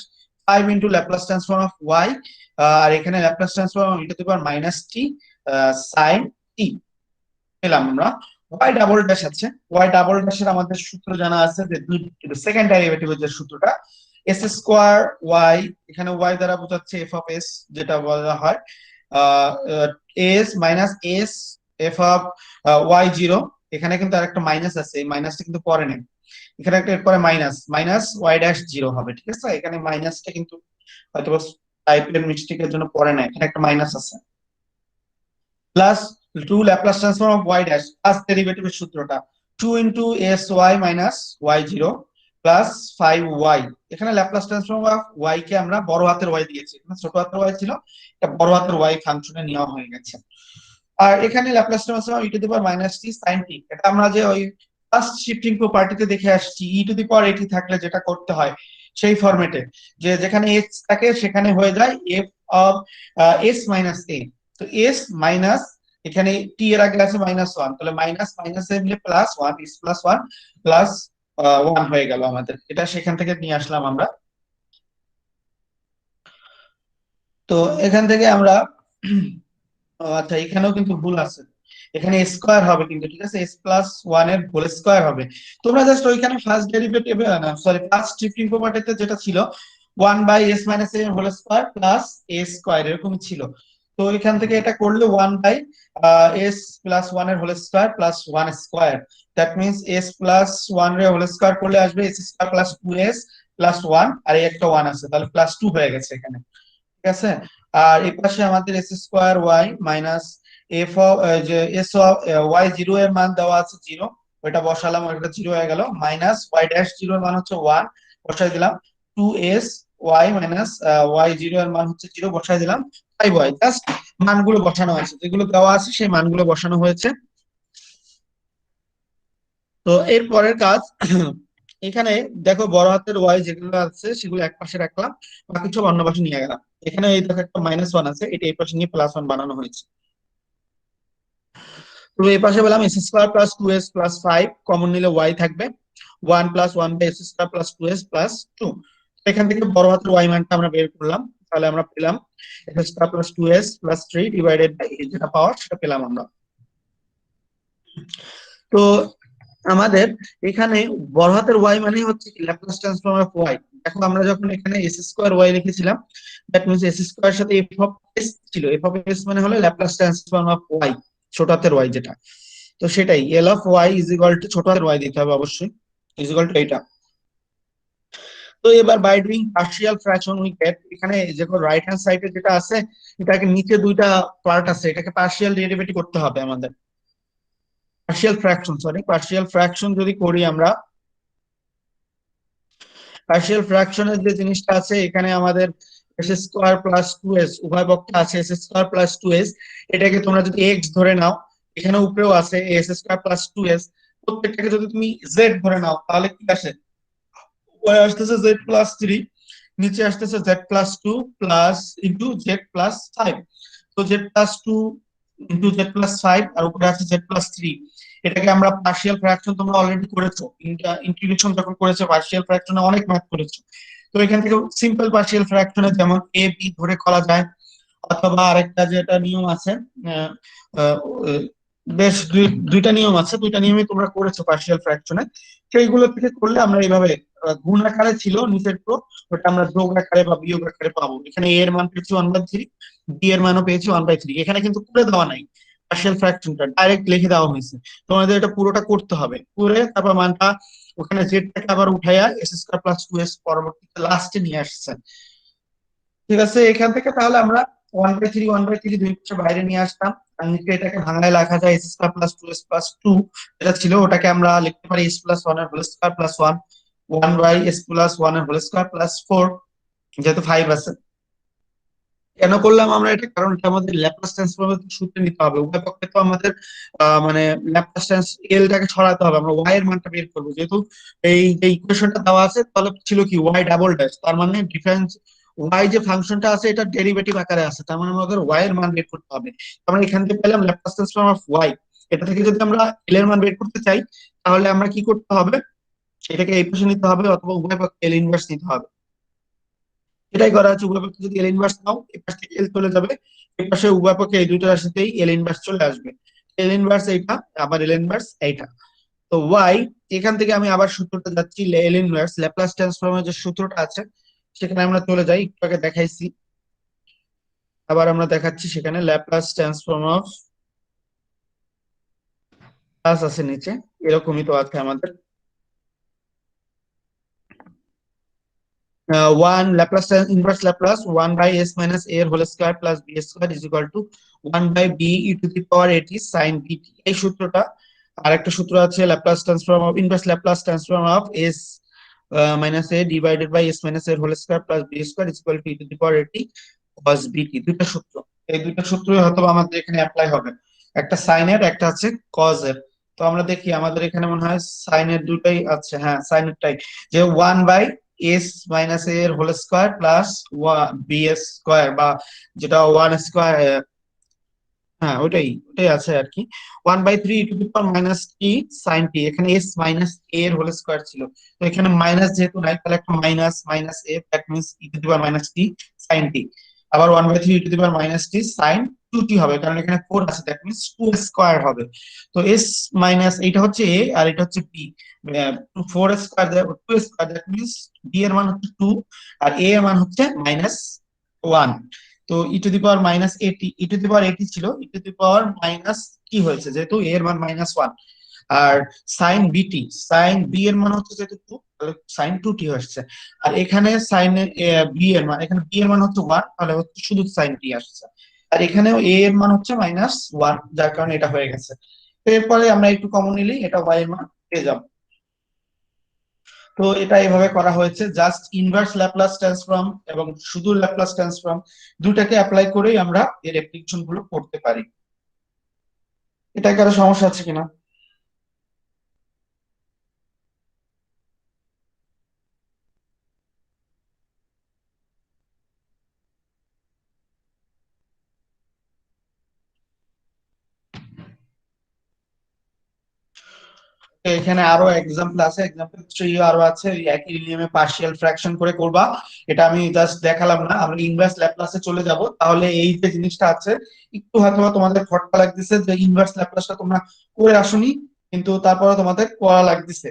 5 into Laplace transform of y, আর এখানে Laplace transform e to the power minus t sine t পেলাম আমরা। y ডাবল ড্যাশ আছে, y double ড্যাশের আমাদের সূত্র জানা আছে যে সেকেন্ড ডেরিভেটিভের যে সূত্রটা s স্কয়ার y, এখানে y দ্বারা বোঝাচ্ছে f অফ s, যেটা বলা হয় s minus s f of y zero. এখানে কিন্তু আরেকটা মাইনাস আছে, এই মাইনাসটা কিন্তু পরে নেই, এখানে একটা এরপরে minus minus y dash zero হবে, ঠিক আছে। এখানে মাইনাসটা কিন্তু হয়তো টাইপের মিস্টেকের জন্য পরে না, এখানে একটা মাইনাস আছে, plus 2 Laplace transform of y dash, first ডেরিভেটিভের সূত্রটা 2 into sy minus y0 plus 5y। এখানে ল্যাপ্লাস ট্রান্সফর্ম অফ y কে আমরা বড় হাতের y দিয়েছি, এখানে ছোট হাতের y ছিল, এটা বড় হাতের y ফাংশনে নেওয়া হয়ে গেছে। আর এখানে Laplace transform e to the power minus t sine t, এটা আমরা যে ওই ফার্স্ট শিফটিং প্রপার্টিতে দেখে আসছি, ই টু দি পাওয়ার এটি থাকলে যেটা করতে হয় সেই ফরম্যাটে, যে যেখানে এক্স থাকে সেখানে হয়ে যায় এফ অফ এস মাইনাস এ। তো এস মাইনাস, এখানে টি এর আগে আছে মাইনাস ওয়ান, তাহলে মাইনাস মাইনাস এ মিলে plus one, S plus one plus one হয়ে গেল আমাদের, এটা সেখান থেকে নিয়ে আসলাম আমরা। তো এখান থেকে আমরা আচ্ছা এখানেও কিন্তু ভুল আছে, এখানে স্কয়ার হবে কিন্তু, ঠিক আছে, এস প্লাস ওয়ান এর হোল স্কয়ার হবে। তোমরা জাস্ট ওইখানে ফার্স্ট ডেরিভেটিভ না সরি ফার্স্ট শিফটিং প্রপার্টিতে যেটা ছিল 1 by s minus a whole square plus a square এরকম ছিল। তো এখান থেকে এটা করলে 1 বাই এস প্লাস ওয়ান এর whole square plus one square, that means s plus one এর হোল স্কয়ার করলে আসবে s square plus 2s plus one, আর এই একটা ওয়ান আছে, তাহলে প্লাস 2 হয়ে গেছে এখানে, ঠিক আছে। আর এই পাশে আমাদের s square y minus f of যে এস অফ ওয়াই জিরো এর মান দেওয়া আছে 0, ওইটা বসালাম, ওইটা 0 হয়ে গেল, মাইনাস ওয়াই ড্যাশ জিরো এর মান হচ্ছে 1 বসাই দিলাম, 2s Y minus Y zero এর মান হচ্ছে 0 বসাই দিলাম, 5y, জাস্ট মানগুলো বসানো হয়েছে, যেগুলো দেওয়া আছে সেই মানগুলো বসানো হয়েছে। তো এর পরের কাজ এখানে দেখো বড় হাতের ওয়াই যেগুলো আছে সেগুলো এক পাশে রাখলাম, বাকি সব অন্য পাশে নিয়ে গেলাম। এখানে এই দেখো একটা মাইনাস ওয়ান আছে, এটা এই পাশে নিয়ে প্লাস ওয়ান বানানো হয়েছে। তো এই পাশে বললাম s square plus 2s plus 5, common নিলে ওয়াই থাকবে 1 plus 1 by s square plus 2s plus 2। এখান থেকে বড় হাতের ওয়াই মানটা আমরা বের করলাম, তাহলে আমরা পেলাম s square plus 2s plus 3 divided by যেটা পাওয়ার সেটা পেলাম আমরা। তো আমাদের এখানে বড় হাতের ওয়াই মানে হচ্ছে কি ল্যাপ্লাস ট্রান্সফর্ম অফ ওয়াই। দেখো আমরা যখন এখানে এস স্কোয়ার ওয়াই লিখেছিলাম, দ্যাট মিনস এস স্কোয়ার সাথে এফ অফ এস ছিল, এফ অফ এস মানে হলো ল্যাপ্লাস ট্রান্সফর্ম অফ ওয়াই, ছোট হাতের ওয়াই যেটা। তো সেটাই L of y is equal to ছোট হাতের ওয়াই দিতে হবে অবশ্যই, ইজ ইকুয়াল টু এইটা। তো এবার by doing partial fraction we get, এখানে যখন রাইট হ্যান্ড সাইডে যেটা আছে এটাকে নিচে দুইটা পার্ট আছে, এটাকে পার্শিয়াল ডেরিভেটিভ করতে হবে আমাদের, পার্শিয়াল ফ্র্যাকশন যদি করি আমরা, পার্শিয়াল ফ্র্যাকশনের যে জিনিসটা আছে এখানে আমাদের এস স্কোয়ার প্লাস 2s উভয় পক্ষে আছে এস স্কোয়ার প্লাস 2s, এটাকে তোমরা যদি এক্স ধরে নাও, এখানে উপরেও আছে এস স্কোয়ার প্লাস 2s, প্রত্যেকটাকে যদি তুমি জেড ধরে নাও তাহলে কি আসে, উপরে আসতেছে জেড প্লাস 3, নিচে আসতেছে Z plus 2 plus into Z plus 5। তো Z plus 2 into Z plus 5 আর উপরে আছে জেড প্লাস 3, এটাকে আমরা পার্শিয়াল ফ্র্যাকশন, তোমরা অলরেডি করেছো ইন্টিগ্রেশন যখন করেছো পার্শিয়াল ফ্র্যাকশনে অনেক ম্যাথ করেছো। তো এখান থেকে সিম্পল পার্শিয়াল ফ্র্যাকশনে যেমন এ বি ধরে করা যায়, অথবা আরেকটা যেটা নিয়ম আছে, আহ, আহ, বেশ দুইটা নিয়ম আছে, দুইটা নিয়মই তোমরা করেছো পার্শিয়াল ফ্র্যাকশনে, সেইগুলো থেকে করলে আমরা এইভাবে গুণ আকারে ছিল নিচের তো, ওটা আমরা যোগ আকারে বা বিয়োগ আকারে পাবো। এখানে এ এর মান পেয়েছি 1/3, বি এর মানও পেয়েছি 1/3, এখানে কিন্তু করে দেওয়া নাই, পার্শিয়াল ফ্র্যাকশনটা ডাইরেক্ট লিখে দেওয়া হয়েছে। তোমাদের এটা পুরোটা করতে হবে, করে তারপর মানটা ওখানে জেডটাকে আবার উঠাইয়া এস স্কোয়ার প্লাস 2s পরবর্তীতে লাস্টে নিয়ে আসছে, ঠিক আছে। এখান থেকে তাহলে আমরা 1/3 দুই পাশে বাইরে নিয়ে আসতাম, আর নিচে এটাকে ভাঙায় লেখা যায় s square plus 2s plus 2 যেটা ছিল ওটাকে আমরা লিখতে পারি s প্লাস 1 এর whole square plus 1 1/s plus 1 এর হোল স্কয়ার প্লাস 4, যেহেতু 5 আছে। কেন করলাম আমরা এটা, কারণ এটা আমাদের ল্যাপ্লাস ট্রান্সফর্মের সূত্রে নিতে হবে। উভয় পক্ষে তো আমাদের মানে ল্যাপ্লাস ট্রান্স এলটাকে সরাতে হবে, আমরা ওয়াই এর মানটা বের করবো। যেহেতু এই যে ইকুয়েশনটা দেওয়া আছে তাহলে ছিল কি ওয়াই ডাবল ড্যাশ, তার মানে ডিফারেন্স ওয়াই যে ফাংশনটা আছে এটা ডেরিভেটিভ আকারে আছে, তার মানে আমাদের ওয়াই এর মান বের করতে হবে। আমরা এখান থেকে পেলাম ল্যাপ্লাস ট্রান্সফর্ম অফ ওয়াই। এটা থেকে যদি আমরা এল এর মান বের করতে চাই তাহলে আমরা কি করতে হবে, এটাকে এই পাশে নিতে হবে অথবা উভয় পক্ষে এল ইনভার্স নিতে হবে। এটাই করা আছে, উভয় পক্ষে যদি এল ইনভার্স নাও এই পাশ থেকে এল চলে যাবে, এই পাশে উভয় পক্ষে এই দুইটা রাশিতেই এল ইনভার্স চলে আসবে। এল ইনভার্স এইটা, আবার এল ইনভার্স এইটা। তো ওয়াই, এখান থেকে আমি আবার সূত্রটা যাচ্ছি, এল ইনভার্স ল্যাপ্লাস ট্রান্সফর্মের যে সূত্রটা আছে সেখানে আমরা চলে যাই, একটু আগে দেখাইছি, আবার আমরা দেখাচ্ছি। সেখানে ল্যাপ্লাস ট্রান্সফর্ম অফ প্লাস আছে নিচে, এরকমই তো আছে আমাদের। One Laplace inverse Laplace 1/s - a এর whole square plus b square is equal to 1/b e⁻at sin bt। এই সূত্রটা। আরেকটা সূত্র আছে Laplace transform of inverse Laplace transform of s - a divided by s - a এর whole square plus b square is equal to e⁻at cos bt। দুইটা সূত্র, এই দুইটা সূত্রই হয়তো আমাদের এখানে অ্যাপ্লাই হবে, একটা সাইন এর একটা আছে কজ এর। তো আমরা দেখি আমাদের এখানে মনে হয় সাইন এর দুটাই আছে, হ্যাঁ সাইন এরটাই, যে 1/s - a এর whole square plus b square, বা যেটা 1 স্কয়ার, হ্যাঁ ওটাই ওটাই আছে আর কি। 1/3 e⁻t sin t, এখানে s মাইনাস a এর হোল স্কয়ার ছিল, তো এখানে মাইনাস যেহেতু নাই তাহলে একটা minus minus a, that means e⁻t sin t। আবার 1/3 e⁻t sin 2t হবে, কারণ এখানে 4 আছে, দ্যাট মিন্স 2 স্কয়ার হবে। তো s মাইনাস এটা হচ্ছে a আর এটা হচ্ছে b, 4 square 2 square, that means b এর মান হচ্ছে 2 আর a এর মান হচ্ছে -1। তো e⁻−at ছিল, e⁻t হয়েছে যেহেতু a এর মান -1। আর সাইন বিটি, সাইন বি এর মান হচ্ছে যেহেতু 2, তাহলে সাইন 2t হচ্ছে। আর এখানে সাইন বি এর মান, এখানে বি এর মান হচ্ছে 1, তাহলে হচ্ছে শুধু সাইন টি আসছে। আর এখানেও a এর মান হচ্ছে -1, যার কারণে এটা হয়ে গেছে। তো এরপরে আমরা একটু কমন নিলেই এটা y এর মান পেয়ে যাবো। তো এটা এভাবে করা হয়েছে, জাস্ট ইনভার্স ল্যাপ্লাস ট্রান্সফর্ম এবং শুধু ল্যাপ্লাস ট্রান্সফর্ম দুটাকে অ্যাপ্লাই করেই আমরা এর অ্যাপ্লিকেশন গুলো করতে পারি। এটা কারো সমস্যা আছে কিনা? এখানে আরো এক্সাম্পল আছে, এক্সাম্পল 3 আরো আছে, এই একই নিয়মে পার্শিয়াল ফ্র্যাকশন করে করবা। এটা আমি জাস্ট দেখালাম না, আমরা ইনভার্স ল্যাপ্লাসে চলে যাব, তাহলে এই যে জিনিসটা আছে একটু হয়তো তোমাদের খটকা লাগতেছে যে ইনভার্স ল্যাপ্লাসটা তোমরা করে আসোনি, কিন্তু তারপরে তোমাদের করা লাগতেছে।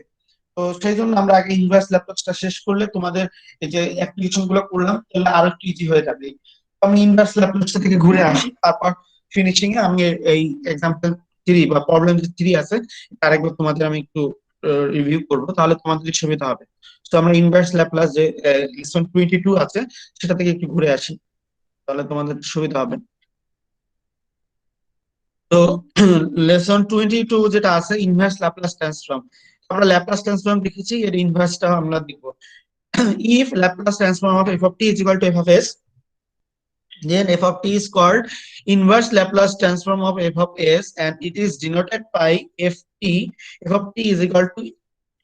তো সেই জন্য আমরা আগে ইনভার্স ল্যাপ্লাসটা শেষ করলে তোমাদের এই যে অ্যাপ্লিকেশন গুলো করলাম তাহলে আরো একটু ইজি হয়ে যাবে। তো আমি ইনভার্স ল্যাপ্লাসটা থেকে ঘুরে আসি, তারপর ফিনিশিং এ আমি এই এক্সাম্পল 3 বা প্রবলেম যে 3 আছে আরেকবার তোমাদের আমি একটু রিভিউ করব, তাহলে তোমাদের সুবিধা হবে। তো আমরা ইনভার্স ল্যাপ্লাস যে লেসন 22 আছে সেটা থেকে একটু ঘুরে আসি, তাহলে তোমাদের সুবিধা হবে। তো লেসন 22 যেটা আছে ইনভার্স ল্যাপ্লাস ট্রান্সফর্ম, আমরা ল্যাপ্লাস ট্রান্সফর্ম দেখেছি, এর ইনভার্সটা আমরা দেখব। if Laplace transform of f of t is equal to f of s, then f of t is called inverse Laplace transform of f of s, and it is denoted by ft. F of t is equal to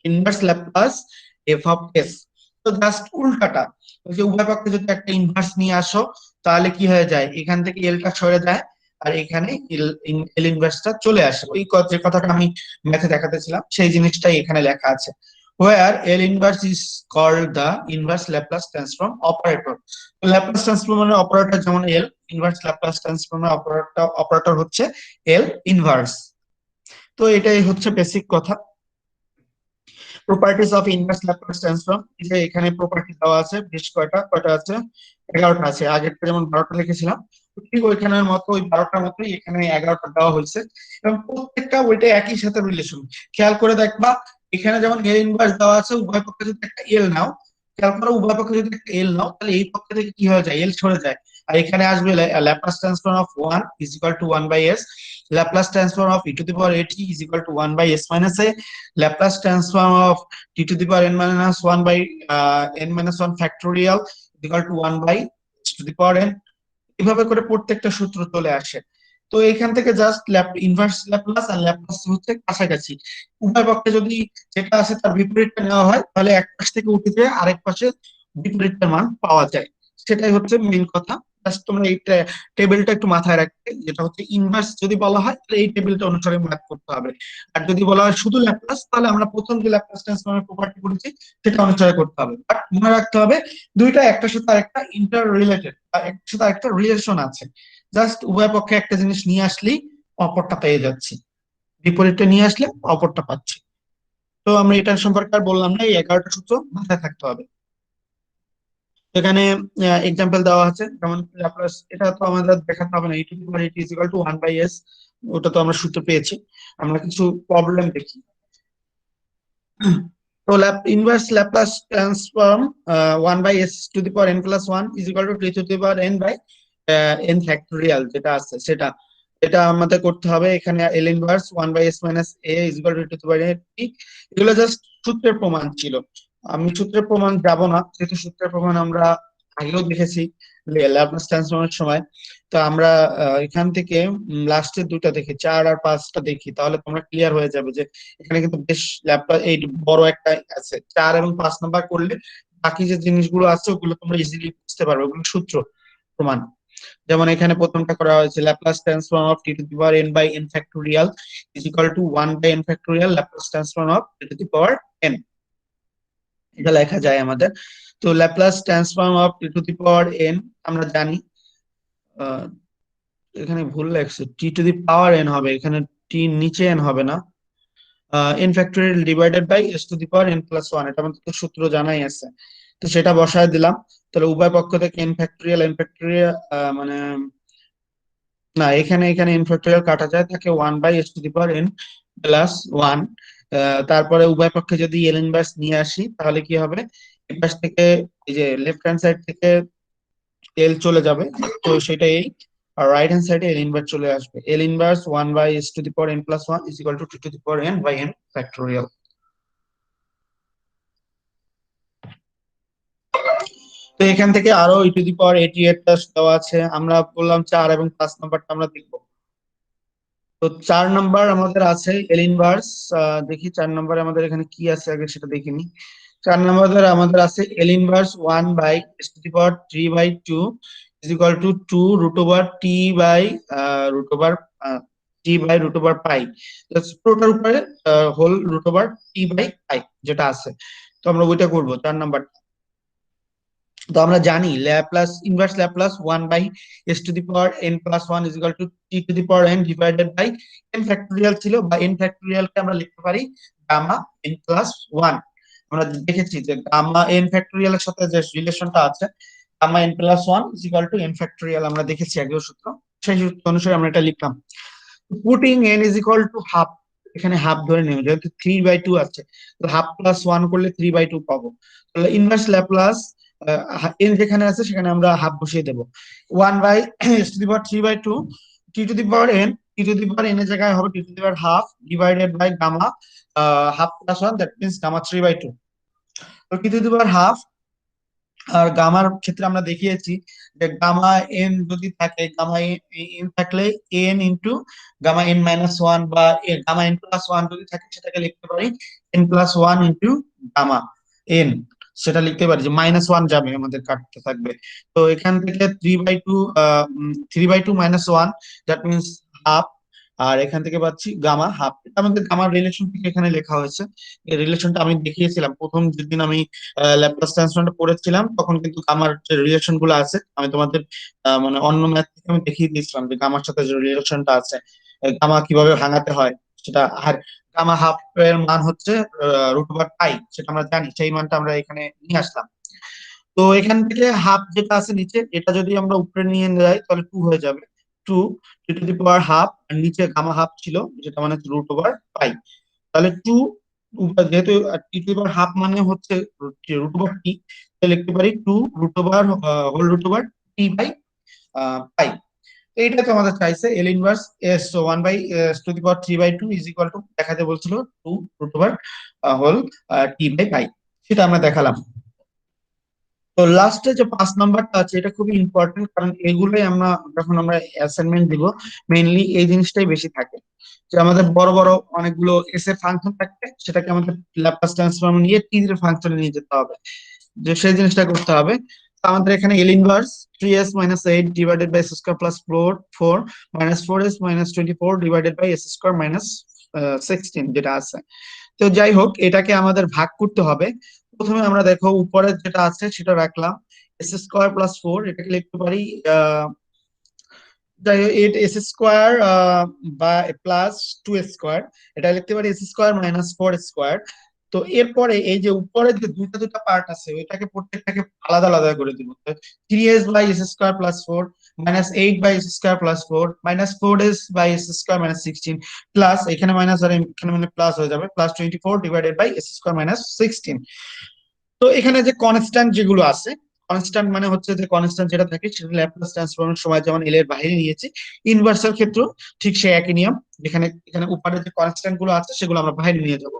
inverse Laplace f of s. তো just উল্টাটা, ওই যে উভয় পক্ষে যদি একটা inverse নিয়ে আসো তাহলে কি হয়ে যায়, এখান থেকে এলটা সরে যায় আর এখানে এল ইনভার্সটা চলে আসে। ওই যে কথাটা আমি ম্যাথে দেখাতেছিলাম সেই জিনিসটাই এখানে লেখা আছে, where L inverse is called the inverse Laplace transform operator. Laplace ট্রান্সফর্মের অপারেটর যেমন এল, ইনভার্স ল্যাপ্লাস ট্রান্সফর্মের অপারেটর হচ্ছে এল ইনভার্স। তো এটাই হচ্ছে বেসিক কথা। Properties of inverse Laplace transform, যে এখানে প্রপার্টি দেওয়া আছে বেশ কয়টা, কয়টা আছে 11টা আছে, আগেরটা যেমন 12টা লিখেছিলাম ঠিক ওইখানের মতো ওই 12টার মতোই এখানে 11টা দেওয়া হয়েছে, এবং প্রত্যেকটা ওইটা একই সাথে রিলেশন। খেয়াল করে দেখবা এখানে যেমন এল ইনভার্স দেওয়া আছে, উভয় পক্ষে যদি একটা এল নাও, খেয়াল করো উভয় পক্ষে যদি একটা এল নাও তাহলে এই পক্ষ থেকে কি হয়ে যায়, এল সরে যায়, আর এখানে আসবে Laplace transform of 1 is equal to 1 by s, Laplace transform of e to the power at is equal to 1 by s minus a, Laplace transform of t to the power n minus 1 by n minus 1 factorial is equal to 1 by s to the power n। এভাবে করে প্রত্যেকটা সূত্র চলে আসে। তো এখান থেকে just inverse Laplace আর Laplace হচ্ছে কাছাকাছি, উভয় পক্ষে যদি যেটা আছে তার বিপরীতটা নেওয়া হয় তাহলে এক পাশ থেকে উঠে যেয়ে আরেক পাশে বিপরীতটার মান পাওয়া যায়। সেটাই হচ্ছে মেইন কথা। জাস্ট তোমরা এই টেবিলটা একটু মাথায় রাখবে, যেটা হচ্ছে ইনভার্স যদি বলা হয় তাহলে এই টেবিলটা অনুসারে ম্যাথ করতে হবে, আর যদি বলা হয় শুধু ল্যাপ্লাস তাহলে আমরা প্রথম যে ল্যাপ্লাস ট্রান্সফর্মের প্রপার্টি করেছি সেটা অনুসারে করতে হবে। বাট মনে রাখতে হবে দুইটা একটার সাথে আরেকটা ইন্টার রিলেটেড, একটার সাথে আরেকটা রিলেশন আছে। জাস্ট উভয় পক্ষে একটা জিনিস নিয়ে আসলেই অপরটা পেয়ে যাচ্ছি, বিপরীতটা নিয়ে আসলে অপরটা পাচ্ছি। তো আমরা এটার সম্পর্কে আর বললাম না, এই 11টা সূত্র মাথায় থাকতে হবে। এখানে এক্সাম্পল দেওয়া আছে, যেমন ল্যাপ্লাস, এটা তো আমাদের দেখাতে হবে না, e to the power is equal to 1 by s, ওটা তো আমরা সূত্র পেয়েছি। আমরা কিছু প্রবলেম দেখি। তো inverse Laplace transform 1 by s to the power n plus 1 is equal to t to the power n by n factorial যেটা আছে সেটা, এটা আমাদের করতে হবে। এখানে L inverse 1 by s minus a is equal to to the power n, এগুলো just সূত্রের প্রমাণ ছিল। আমি সূত্রের প্রমাণ যাব না, যেহেতু সূত্রের প্রমাণ আমরা আগেও দেখেছি ল্যাপ্লাস ট্রান্সফর্মের সময়। তো আমরা এখান থেকে লাস্টের দুইটা দেখি, 4 আর 5টা দেখি, তাহলে তোমরা ক্লিয়ার হয়ে যাবে যে এখানে কিন্তু বেশ ল্যাপ্লাস এই বড় একটা আছে। 4 এবং 5 নাম্বার করলে বাকি যে জিনিসগুলো আছে ওগুলো তোমরা ইজিলি বুঝতে পারবে, ওগুলো সূত্র প্রমাণ। যেমন এখানে প্রথমটা করা হয়েছে Laplace transform of t to the power n by n factorial is equal to 1 by n factorial Laplace transform of t to the power n, এটা লেখা যায় আমাদের। তো Laplace transform of t to the power n আমরা জানি, আহ, এখানে ভুল লেখছে, টি টু দি পাওয়ার n হবে, এখানে টি নিচে n হবে না, n factorial divided by s to the power n plus 1, এটা আমাদের তো সূত্র জানাই আছে। তো সেটা বসায় দিলাম। তাহলে উভয় পক্ষ থেকে n ফ্যাক্টোরিয়াল মানে না, এখানে এখানে n ফ্যাক্টোরিয়াল কাটা যায়, থাকে 1 by s to the power n plus 1। তারপরে উভয় পক্ষে যদি এল ইনভার্স নিয়ে আসি তাহলে কি হবে, এই পাশ থেকে এই যে লেফট হ্যান্ড সাইড থেকে এল চলে যাবে, তো সেটা এই, আর রাইট হ্যান্ড সাইডে এল ইনভার্স চলে আসবে। L inverse 1 by s to the power n plus 1 is equal to 2 to the power n by n factorial. তো এখান থেকে আরো ই টু দি পাওয়ার 88 দেওয়া আছে, আমরা বললাম 4 এবং 5 নাম্বারটা আমরা দেখবো। তো 4 নাম্বার আমাদের আছে এল ইনভার্স, দেখি 4 নাম্বারে আমাদের এখানে কি আছে আগে সেটা দেখিনি। 4 নাম্বার আমাদের আছে L inverse 1 by s to the power 3 by 2 is equal to 2 root over t by root over t by root over pi, পুরোটার উপরে whole root over t by pi যেটা আছে। তো আমরা ওইটা করবো 4 নাম্বার। তো আমরা জানি Laplace inverse Laplace 1 by s to the power n plus 1 is equal to t to the power n divided by n factorial ছিল, বা n ফ্যাক্টোরিয়াল কে আমরা লিখতে পারি গামা n প্লাস 1। আমরা দেখেছি যে গামা n ফ্যাক্টোরিয়াল এর সাথে যে রিলেশনটা আছে gamma n plus 1 is equal to n factorial, আমরা দেখেছি আগেও সূত্র, সেই সূত্র অনুসারে আমরা এটা লিখলাম। Putting n is equal to half, এখানে হাফ ধরে নেব যেহেতু 3 বাই 2 আছে, তো হাফ প্লাস 1 করলে 3 বাই 2 পাবো। তাহলে ইনভার্স ল্যাপ্লাস n যেখানে আছে সেখানে আমরা হাফ বসিয়ে দেব। 1 by s to the power 3 by 2 t to the power n, t to the power n এর জায়গায় হবে t to the power half divided by gamma half plus 1, that means gamma 3 by 2। তো টি to the power half, আর গামার ক্ষেত্রে আমরা দেখিয়েছি যে gamma n যদি থাকে, গামা এন থাকলে n into gamma n minus 1 বা গামা এন প্লাস 1 যদি থাকে সেটাকে লিখতে পারি n plus 1 into gamma n, সেটা লিখতে পারি যে মাইনাস 1 যাবে আমাদের কাটতে থাকবে। তো এখান থেকে 3/2 3/2 মাইনাস 1, দ্যাট মিনস হাফ, আর এখান থেকে পাচ্ছি গামা হাফ। এটা আমাদের গামার রিলেশন থেকে এখানে লেখা হয়েছে। এই রিলেশনটা আমি দেখিয়েছিলাম প্রথম যেদিন আমি ল্যাপ্লাস ট্রান্সফর্মটা পড়েছিলাম, তখন কিন্তু গামার যে রিলেশন গুলো আছে আমি তোমাদের মানে অন্য ম্যাথ থেকে আমি দেখিয়ে দিয়েছিলাম যে গামার সাথে যে রিলেশনটা আছে, গামা কিভাবে ভাঙাতে হয় সেটা। আর গামা হাফ এর মান হচ্ছে রুট ওভার পাই, সেটা আমরা জানি, সেই মানটা আমরা এখানে নিয়ে আসলাম। তো এখান থেকে হাফ যেটা আছে নিচে, এটা যদি আমরা উপরে নিয়ে যাই তাহলে 2 হয়ে যাবে, 2 t to the power half, আর নিচে গামা হাফ ছিল যেটা মানে রুট ওভার পাই। তাহলে 2, যেহেতু টি টু দি পাওয়ার হাফ মানে হচ্ছে রুট ওভার টি, তাহলে লিখতে পারি 2 root over whole root over t by pi. তো এইটা তো আমাদের চাইছে L inverse s, so to the power 3/2 is equal to দেখাতে বলছিল 2 √ওভার হোল t/পাই, সেটা আমরা দেখালাম। তো লাস্টে যে 5 নাম্বারটা আছে এটা খুবই ইম্পর্টেন্ট, কারণ এগুলোই আমরা যখন আমরা অ্যাসাইনমেন্ট দিব মেইনলি এই জিনিসটাই বেশি থাকে, যে আমাদের বড় বড় অনেকগুলো এস এর ফাংশন থাকবে, সেটাকে আমাদের ল্যাপ্লাস ট্রান্সফর্ম নিয়ে টি এর ফাংশনে নিয়ে যেতে হবে, যে সেই জিনিসটা করতে হবে। তো আমাদের এখানে L inverse 3s - 8 divided by s² plus 4 4 -4s - 24 divided by s² minus 16 যেটা আছে। তো যাই হোক, এটাকে আমাদের ভাগ করতে হবে। প্রথমে আমরা দেখো উপরে যেটা আছে সেটা রাখলাম, s² + 4, এটাকে লিখতে পারি যাই হোক 8s² বা +2s², এটা লিখতে পারি s² - 4s²। তো এরপরে এই যে উপরে যে দুইটা দুইটা পার্ট আছে ওইটাকে প্রত্যেকটাকে আলাদা আলাদা করে দিব। 3s/s²+4 -8/s²+4 -4s/s²-16 প্লাস এখানে মাইনাস আর এখানে মানে প্লাস হয়ে যাবে +24 ডিভাইডেড বাই s²-16। তো এখানে যে কনস্ট্যান্ট যেগুলো আছে, কনস্ট্যান্ট মানে হচ্ছে যে কনস্ট্যান্ট যেটা থাকে সেটা ল্যাপ্লাস ট্রান্সফর্মের সময় যেমন এল এর বাইরে নিয়েছি, ইনভার্সাল ক্ষেত্র ঠিক সেই একই নিয়ম, যেখানে এখানে উপরে যে কনস্ট্যান্ট গুলো আছে সেগুলো আমরা বাইরে নিয়ে যাব।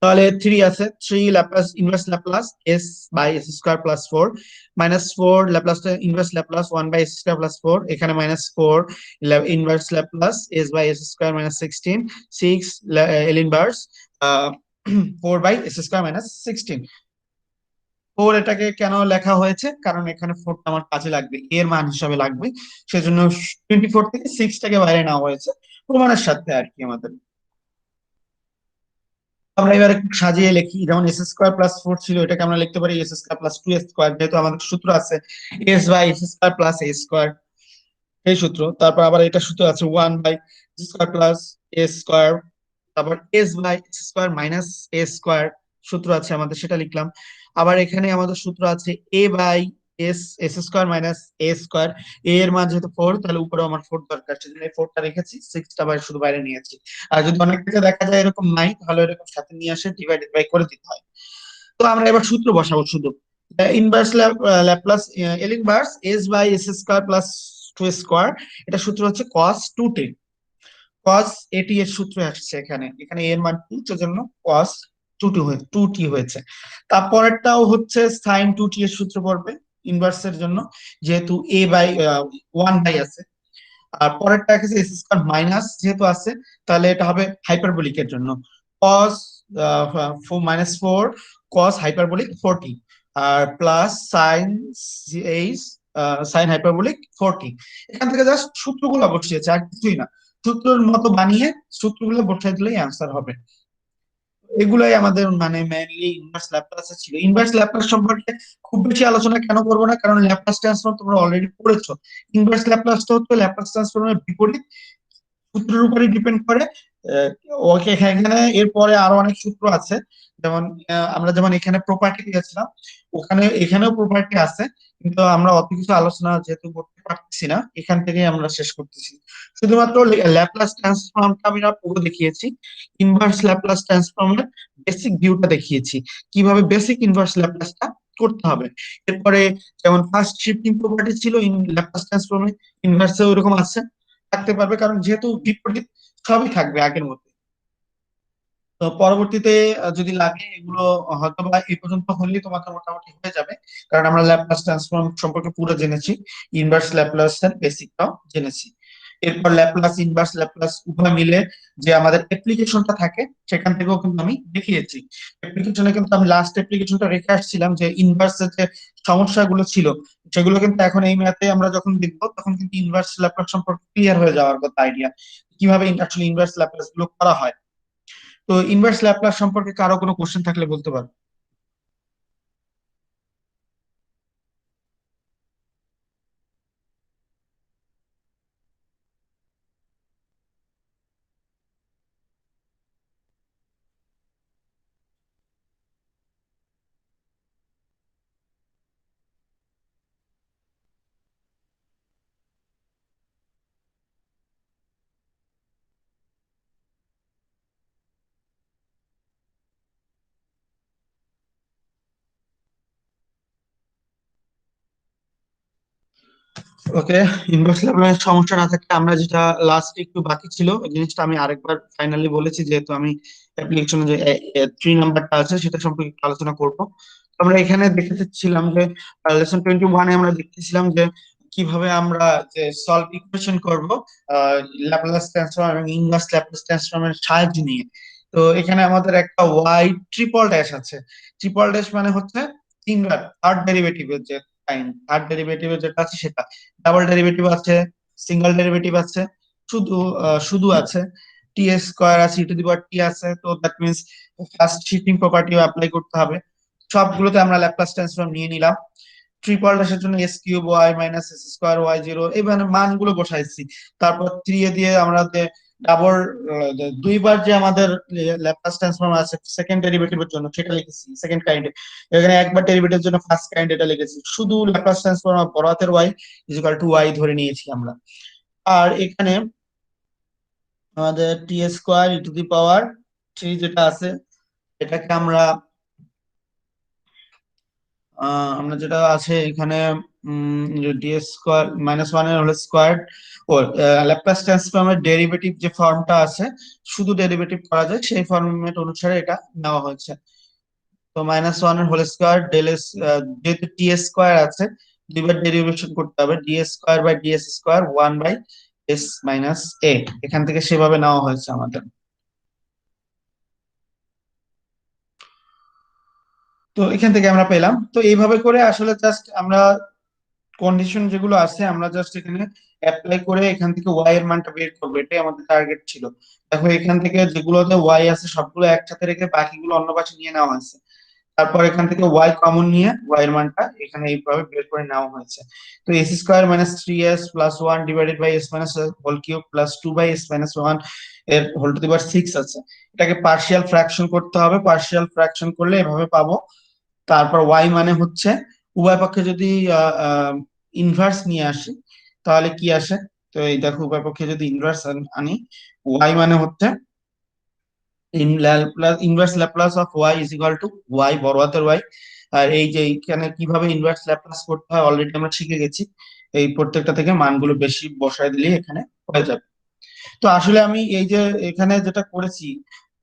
তাহলে 3 আছে, 3 Laplace inverse Laplace s/s² + 4 -4 Laplace inverse Laplace 1/s²+4, এখানে -4 ইনভার্স ল্যাপ্লাস s/s² - 16, 6 এল ইনভার্স 4/s²-16। 4 এটাকে কেন লেখা হয়েছে, কারণ এখানে 4টা আমার কাজে লাগবে, এর মান হিসাবে লাগবে, সেজন্য 24 থেকে 6টাকে বাইরে নেওয়া হয়েছে প্রমাণের সাথে আর কি আমাদের। আমরা এবার একটু সাজিয়ে লিখি, যেমন s² + 4 ছিল, এটাকে আমরা লিখতে পারি s²+2s², যেহেতু আমাদের সূত্র আছে s/s²+a², এই সূত্র। তারপর আবার এটা সূত্র আছে 1/s²+a², তারপর s/s²-a², সূত্র আছে আমাদের, সেটা লিখলাম। আবার এখানে আমাদের সূত্র আছে a/s² - a², a এর মান যেহেতু 4, তাহলে উপরে আমার 4 দরকার, সেজন্য এই 4টা রেখেছি, 6টা বাইরে শুধু বাইরে নিয়েছি। আর যদি অনেক থেকে দেখা যায় এরকম নাই, তাহলে এরকম সাথে নিয়ে আসে ডিভাইডেড বাই করে দিতে হয়। তো আমরা এবার সূত্র বসাবো শুধু। ইনভার্স ল্যাপ্লাস এল ইনভার্স s/s²+2s², এটা সূত্র হচ্ছে cos 2t। cos at এর সূত্র আসছে এখানে, এখানে এর মান 2, সেজন্য cos 2t হয়েছে। তারপরেরটাও হচ্ছে sin 2t এর সূত্র পড়বে ইনভার্স এর জন্য, যেহেতু a/1 আছে। আর পরেরটা আছে s² মাইনাস যেহেতু আছে, তাহলে এটা হবে হাইপারবোলিক এর জন্য cos -4 cos হাইপারবোলিক 40, আর প্লাস এইচ সাইন হাইপারবোলিক 40। এখান থেকে জাস্ট সূত্রগুলো বসিয়েছে, আর কিছুই না, সূত্রের মতো বানিয়ে সূত্রগুলো বসাই দিলেই অ্যান্সার হবে। এগুলাই আমাদের মানে মেইনলি ইনভার্স ল্যাপ্লাস ছিল। ইনভার্স ল্যাপ্লাস সম্পর্কে খুব বেশি আলোচনা কেন করবো না, কারণ ল্যাপ্লাস ট্রান্সফর্ম তোমরা অলরেডি পড়েছো। ইনভার্স ল্যাপ্লাসটা হচ্ছে ল্যাপ্লাস ট্রান্সফর্মের বিপরীত, সূত্রের উপরই ডিপেন্ড করে। আহ, ওকে এখানে এরপরে আরো অনেক সূত্র আছে, যেমন আমরা যেমন এখানে প্রপার্টি দিয়েছিলাম, ওখানে এখানেও প্রপার্টি আছে, কিন্তু আমরা অত কিছু আলোচনা যেহেতু করতে পারতেছি না, এখান থেকে আমরা শেষ করতেছি। শুধুমাত্র ল্যাপ্লাস ট্রান্সফর্মটা আমরা পুরো দেখিয়েছি, ইনভার্স ল্যাপ্লাস ট্রান্সফর্মের বেসিক ভিউটা দেখিয়েছি, কিভাবে বেসিক ইনভার্স ল্যাপ্লাসটা করতে হবে। এরপরে যেমন ফার্স্ট শিফটিং প্রপার্টি ছিল ইন ল্যাপ্লাস ট্রান্সফর্মে, ইনভার্সে ওরকম আছে, থাকতে পারবে, কারণ যেহেতু বিপরীত সবই থাকবে আগের মতো। তো পরবর্তীতে যদি লাগে এগুলো হয়তো বা এই পর্যন্ত হলেই তোমাকে মোটামুটি হয়ে যাবে, কারণ আমরা ল্যাপ্লাস ট্রান্সফর্ম সম্পর্কে পুরো জেনেছি, ইনভার্স ল্যাপ্লাস এর বেসিকটাও জেনেছি। এরপর ল্যাপ্লাস ইনভার্স ল্যাপ্লাস উভয় মিলে যে আমাদের অ্যাপ্লিকেশনটা থাকে সেখান থেকেও কিন্তু আমি দেখিয়েছি। অ্যাপ্লিকেশনে কিন্তু আমি লাস্ট অ্যাপ্লিকেশনটা রেখে আসছিলাম, যে ইনভার্সের যে সমস্যাগুলো ছিল সেগুলো কিন্তু এখন এই ম্যাথে আমরা যখন দেখবো তখন কিন্তু ইনভার্স ল্যাপ্লাস সম্পর্কে ক্লিয়ার হয়ে যাওয়ার কথা আইডিয়া, কিভাবে আসলে ইনভার্স ল্যাপ্লাস গুলো করা হয়। তো ইনভার্স ল্যাপ্লাস সম্পর্কে কারো কোনো কোশ্চেন থাকলে বলতে পারো। ওকে, ইনভার্স ল্যাপ্লাস সমস্যা না থাকলে আমরা যেটা লাস্ট একটু বাকি ছিল ওই জিনিসটা আমি আরেকবার ফাইনালি বলেছি, যেহেতু আমি অ্যাপ্লিকেশনে যে 3 নাম্বারটা আছে সেটা সম্পর্কে একটু আলোচনা করব। আমরা এখানে দেখেছিলাম যে লেসন 21-এ আমরা দেখতেছিলাম যে কিভাবে আমরা যে সলভ ইকুয়েশন করব ল্যাপ্লাস ট্রান্সফর্ম এবং ইনভার্স ল্যাপ্লাস ট্রান্সফর্মের সাহায্য নিয়ে। তো এখানে আমাদের একটা ওয়াই ট্রিপল ড্যাশ আছে। ট্রিপল ড্যাশ মানে হচ্ছে তিনবার থার্ড ডেরিভেটিভের যে টাইম, থার্ড ডেরিভেটিভের যেটা আছে সেটা, ডাবল ডেরিভেটিভ আছে, সিঙ্গেল ডেরিভেটিভ আছে, শুধু শুধু আছে, টি স্কোয়ার আছে, ই টু দি পাওয়ার টি আছে। তো দ্যাট মিনস ফার্স্ট শিফটিং প্রপার্টিও অ্যাপ্লাই করতে হবে। সবগুলোতে আমরা ল্যাপ্লাস ট্রান্সফর্ম নিয়ে নিলাম। ট্রিপল ড্যাশের জন্য s cube y minus s square y zero, এইভাবে মানগুলো বসাইছি। তারপর থ্রি এ দিয়ে আমরা যে ডাবল দুইবার যে আমাদের ল্যাপ্লাস ট্রান্সফর্ম আছে সেকেন্ড ডেরিভেটিভের জন্য সেটা লিখেছি সেকেন্ড কাইন্ড। এখানে একবার ডেরিভেটিভের জন্য ফার্স্ট কাইন্ড এটা লিখেছি। শুধু ল্যাপ্লাস ট্রান্সফর্ম বড় হাতের ওয়াই ইকুয়াল টু ওয়াই ধরে নিয়েছি আমরা। আর এখানে আমাদের t square e to the power three যেটা আছে এটাকে আমরা আমরা যেটা আছে এখানে ডি স্কোয়ার মাইনাস ওয়ান এর হোল স্কোয়ার ও ল্যাপ্লাস ট্রান্সফর্মের ডেরিভেটিভ যে ফর্মটা আছে শুধু ডেরিভেটিভ করা যায় সেই ফর্মেট অনুসারে এটা নেওয়া হয়েছে। তো মাইনাস ওয়ান এর হোল স্কোয়ার ডেল এস, যেহেতু টি স্কোয়ার আছে দুইবার ডেরিভেশন করতে হবে, d square by d s square one by s minus a, এখান থেকে সেভাবে নেওয়া হয়েছে আমাদের। তো এখান থেকে আমরা পেলাম। তো এইভাবে করে আসলে জাস্ট আমরা কন্ডিশন যেগুলো আছে আমরা জাস্ট এখানে অ্যাপ্লাই করে এখান থেকে ওয়াই এর মানটা বের করবো, এটাই আমাদের টার্গেট ছিল। দেখো এখান থেকে যেগুলোতে ওয়াই আছে সবগুলো একসাথে রেখে বাকিগুলো অন্য পাশে নিয়ে নেওয়া হয়েছে। তারপর এখান থেকে ওয়াই কমন নিয়ে ওয়াই এর মানটা এখানে এইভাবে বের করে নেওয়া হয়েছে। তো s square minus three s plus one divided by s minus whole cube plus two by s minus one এর whole to the power six আছে। এটাকে পার্শিয়াল ফ্র্যাকশন করতে হবে, পার্শিয়াল ফ্র্যাকশন করলে এভাবে পাবো। তারপর ওয়াই মানে হচ্ছে উভয় পক্ষে যদি ইনভার্স নিয়ে আসি তাহলে কি আসে। তো এই দেখো উভয় পক্ষে যদি ইনভার্স আনি, ওয়াই মানে হচ্ছে inverse Laplace of y is equal to y বড় হাতের ওয়াই। আর এই যে এখানে কিভাবে ইনভার্স ল্যাপ্লাস করতে হয় অলরেডি আমরা শিখে গেছি। এই প্রত্যেকটা থেকে মানগুলো বেশি বসায় দিলেই এখানে হয়ে যাবে। তো আসলে আমি এই যে এখানে যেটা করেছি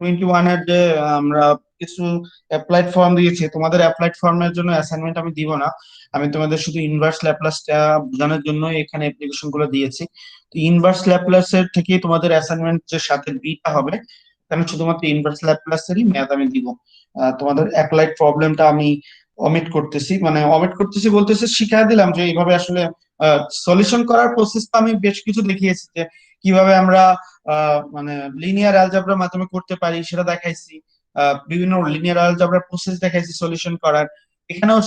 21-এর যে আমরা কিছু অ্যাপ্লাইড ফর্ম দিয়েছি, তোমাদের অ্যাপ্লাইড ফর্মের জন্য অ্যাসাইনমেন্ট আমি দিব না। আমি তোমাদের শুধু ইনভার্স ল্যাপ্লাসটা বোঝানোর জন্য এখানে অ্যাপ্লিকেশন গুলো দিয়েছি। তো ইনভার্স ল্যাপ্লাস এর থেকে তোমাদের অ্যাসাইনমেন্ট যে সাথে বিটা হবে, আমি শুধুমাত্র ইনভার্স ল্যাপ্লাসেরই ম্যাথ আমি দিব। তোমাদের অ্যাপ্লাইড প্রবলেমটা আমি অমিট করতেছি, মানে অমিট করতেছি বলতেছি শিখাই দিলাম যে এইভাবে আসলে সলিউশন করার প্রসেসটা আমি বেশ কিছু দেখিয়েছি যে কিভাবে আমরা মানে লিনিয়ার অ্যালজেব্রার মাধ্যমে করতে পারি সেটা দেখাইছি। বিভিন্ন লিনিয়ার অ্যালজেব্রার প্রসেস দেখাইছি সলিউশন করার। এখানেও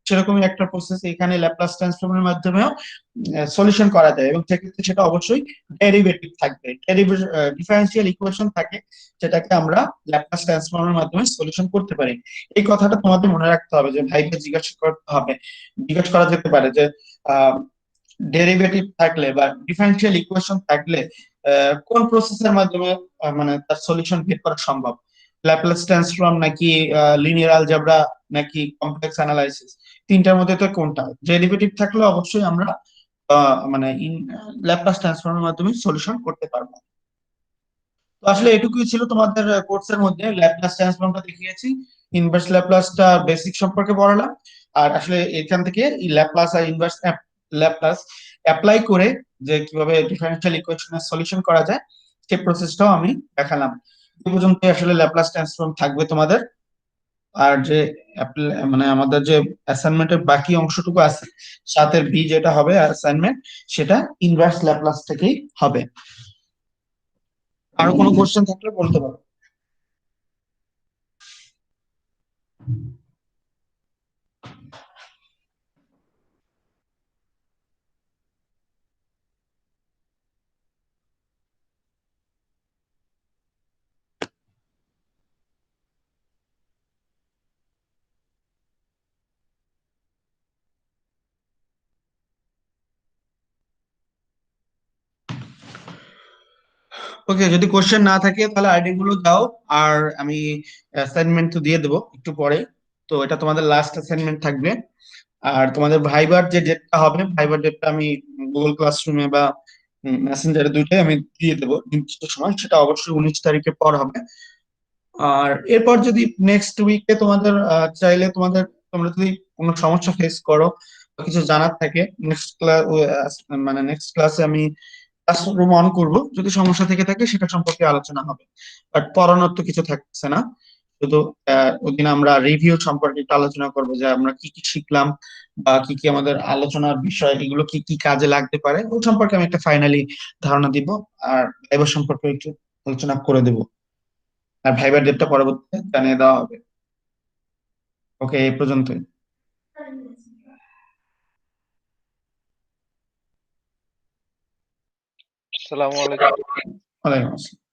সেরকমই একটা প্রসেস, এখানে ল্যাপ্লাস ট্রান্সফর্মের মাধ্যমেও সলিউশন করা যায় এবং সেক্ষেত্রে সেটা অবশ্যই ডেরিভেটিভ থাকবে, ডিফারেন্সিয়াল ইকুয়েশন থাকে যেটাকে আমরা ল্যাপ্লাস ট্রান্সফর্মের মাধ্যমে সলিউশন করতে পারি। এই কথাটা তোমাদের মনে রাখতে হবে যে ভাইকে জিজ্ঞাসা করতে হবে, জিজ্ঞাসা করা যেতে পারে যে ডেরিভেটিভ থাকলে বা ডিফারেন্সিয়াল ইকুয়েশন থাকলে কোন প্রসেসের মাধ্যমে মানে তার সলিউশন বের করা সম্ভব, ল্যাপ্লাস ট্রান্সফর্ম নাকি লিনিয়ার অ্যালজেব্রা নাকি কমপ্লেক্স অ্যানালাইসিস, তিনটার মধ্যে তো কোনটা। ডেরিভেটিভ থাকলে অবশ্যই আমরা মানে ল্যাপ্লাস ট্রান্সফর্মের মাধ্যমে সলিউশন করতে পারবো। তো আসলে এটুকুই ছিল তোমাদের কোর্সের মধ্যে, ল্যাপ্লাস ট্রান্সফর্মটা দেখিয়েছি, ইনভার্স ল্যাপ্লাসটা বেসিক সম্পর্কে পড়ালাম। আর আসলে এখান থেকে ল্যাপ্লাস আর ইনভার্স ল্যাপ্লাস অ্যাপ্লাই করে যে কিভাবে ডিফারেনশিয়াল ইকুয়েশনের সলিউশন করা যায় সেই প্রসেসটাও আমি দেখালাম। এই পর্যন্ত আসলে ল্যাপ্লাস ট্রান্সফর্ম থাকবে তোমাদের। আর যে মানে আমাদের যে অ্যাসাইনমেন্টের বাকি অংশটুকু আছে 7-এর বি যেটা হবে অ্যাসাইনমেন্ট, সেটা ইনভার্স ল্যাপ্লাস থেকেই হবে। আরো কোনো কোশ্চেন থাকলে বলতে পারো। ওকে, যদি কোশ্চেন না থাকে তাহলে আইডি গুলো দাও। আর আমি অ্যাসাইনমেন্ট তো দিয়ে দেবো একটু পরে। তো এটা তোমাদের লাস্ট অ্যাসাইনমেন্ট থাকবে। আর তোমাদের ভাইবার যে ডেটটা হবে, ভাইবার ডেটটা আমি গুগল ক্লাসরুমে বা মেসেঞ্জারে দুইটাই আমি দিয়ে দেবো নির্দিষ্ট সময়, সেটা অবশ্যই 19 তারিখের পর হবে। আর এরপর যদি নেক্সট উইকে তোমাদের চাইলে তোমরা যদি কোনো সমস্যা ফেস করো বা কিছু জানার থাকে, নেক্সট ক্লাস মানে নেক্সট ক্লাসে আমি ক্লাসরুম অন করবো, যদি সমস্যা থেকে থাকে সেটা সম্পর্কে আলোচনা হবে। বাট পড়ানোর তো কিছু থাকছে না, শুধু ওদিন আমরা রিভিউ সম্পর্কে একটু আলোচনা করবো যে আমরা কি কি শিখলাম বা কি কি আমাদের আলোচনার বিষয়, এগুলো কি কি কাজে লাগতে পারে ওই সম্পর্কে আমি একটা ফাইনালি ধারণা দিব। আর ভাইবার সম্পর্কে একটু আলোচনা করে দেবো, আর ভাইবার ডেটটা পরবর্তীতে জানিয়ে দেওয়া হবে। ওকে, এই পর্যন্তই। আসসালামু আলাইকুম। ওয়ালাইকুম আসসালাম।